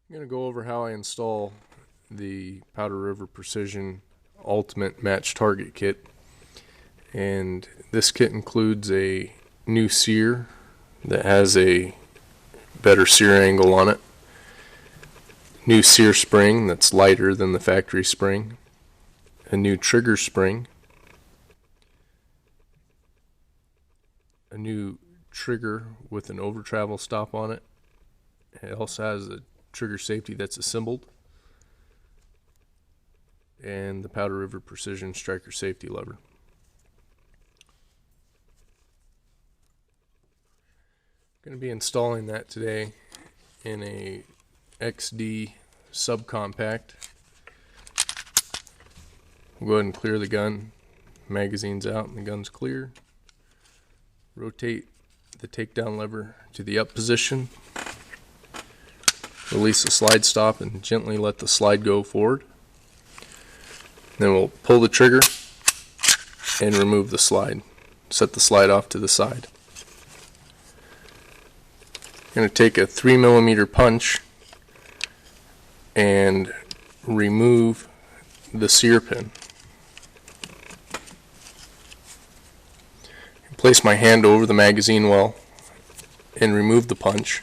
I'm going to go over how I install the Powder River Precision Ultimate Match Target Kit. And this kit includes a new sear that has a better sear angle on it, new sear spring that's lighter than the factory spring, a new trigger spring, a new trigger with an over travel stop on it. It also has a trigger safety that's assembled, and the Powder River Precision Striker safety lever. Going to be installing that today in a XD subcompact. We'll go ahead and clear the gun. Magazine's out and the gun's clear. Rotate the takedown lever to the up position. Release the slide stop and gently let the slide go forward. Then we'll pull the trigger and remove the slide. Set the slide off to the side. I'm going to take a 3mm punch and remove the sear pin. Place my hand over the magazine well and remove the punch.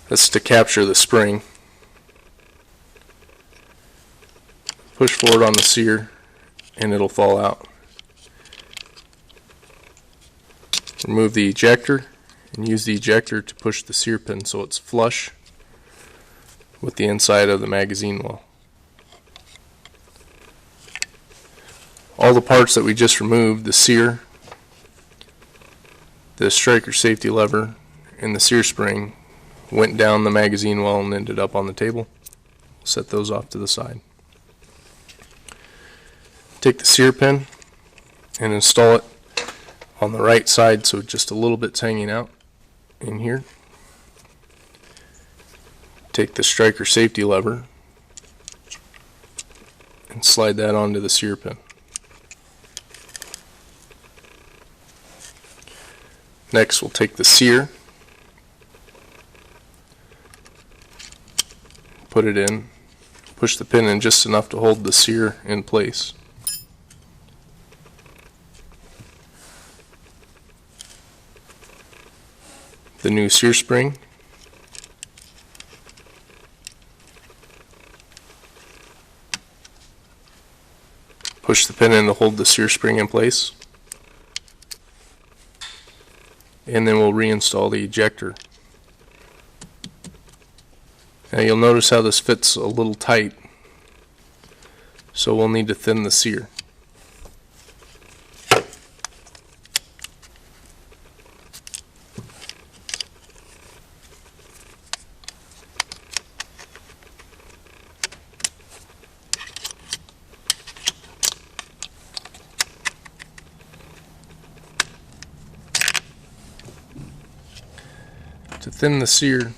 That's to capture the spring. Push forward on the sear and it'll fall out. Remove the ejector and use the ejector to push the sear pin so it's flush with the inside of the magazine well. All the parts that we just removed, the sear, the striker safety lever, and the sear spring, went down the magazine well and ended up on the table. Set those off to the side. Take the sear pin and install it on the right side so just a little bit's hanging out in here. Take the striker safety lever and slide that onto the sear pin. Next, we'll take the sear, put it in, push the pin in just enough to hold the sear in place. The new sear spring, push the pin in to hold the sear spring in place, and then we'll reinstall the ejector. Now you'll notice how this fits a little tight, so we'll need to thin the sear. To thin the sear,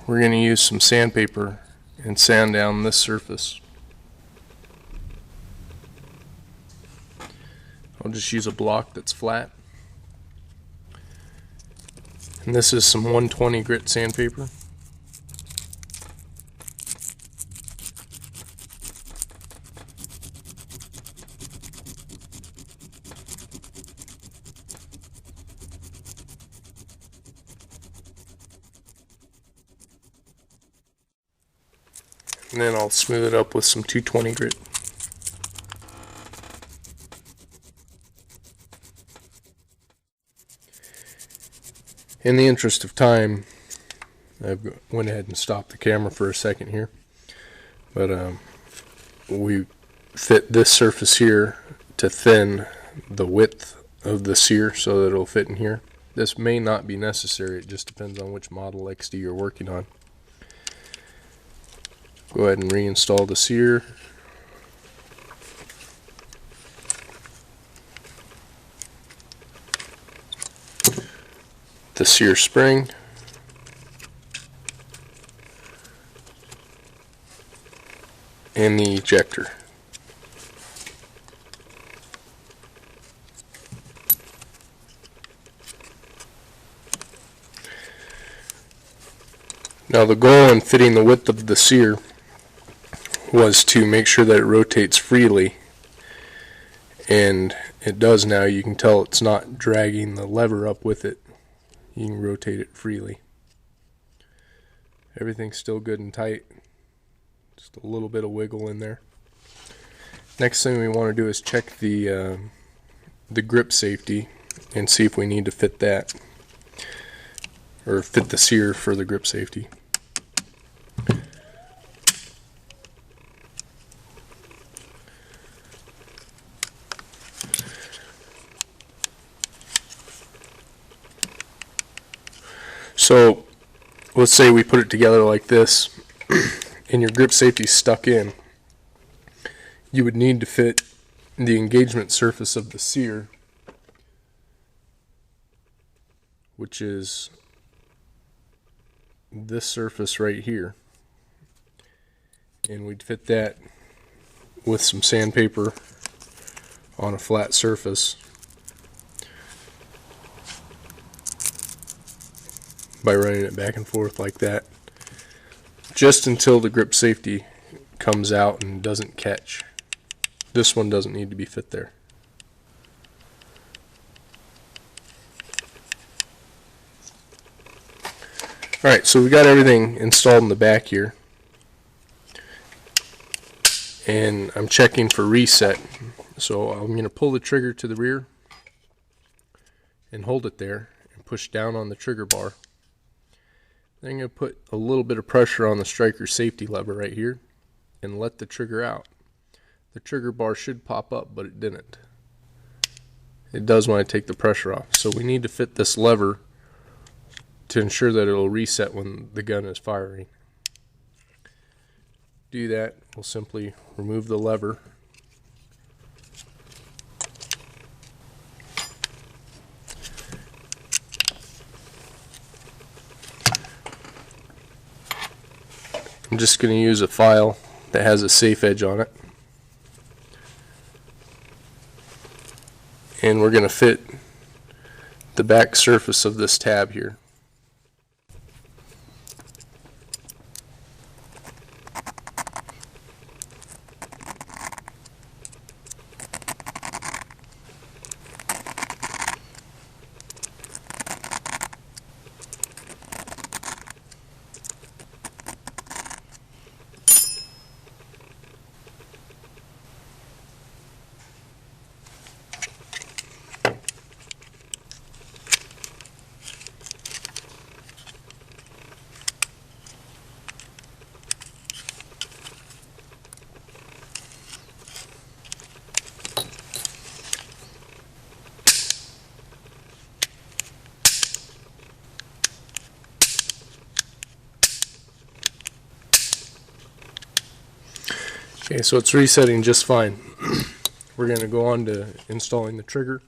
we're going to use some sandpaper and sand down this surface. I'll just use a block that's flat. And this is some 120 grit sandpaper. And then I'll smooth it up with some 220 grit. In the interest of time, I went ahead and stopped the camera for a second here. But we fit this surface here to thin the width of the sear so that it'll fit in here. This may not be necessary, it just depends on which model XD you're working on. Go ahead and reinstall the sear. The sear spring. And the ejector. Now the goal in fitting the width of the sear was to make sure that it rotates freely, and it does now. You can tell it's not dragging the lever up with it. You can rotate it freely. Everything's still good and tight. Just a little bit of wiggle in there. Next thing we want to do is check the grip safety and see if we need to fit that, or fit the sear for the grip safety. So let's say we put it together like this and your grip safety is stuck in. You would need to fit the engagement surface of the sear, which is this surface right here, and we'd fit that with some sandpaper on a flat surface by running it back and forth like that, just until the grip safety comes out and doesn't catch. This one doesn't need to be fit there. Alright, so we got everything installed in the back here, and I'm checking for reset. So I'm going to pull the trigger to the rear and hold it there and push down on the trigger bar. Then I'm going to put a little bit of pressure on the striker safety lever right here and let the trigger out. The trigger bar should pop up, but it didn't. It does when I take the pressure off. So we need to fit this lever to ensure that it will reset when the gun is firing. Do that, we'll simply remove the lever. I'm just going to use a file that has a safe edge on it. And we're going to fit the back surface of this tab here. Okay, so it's resetting just fine. We're going to go on to installing the trigger.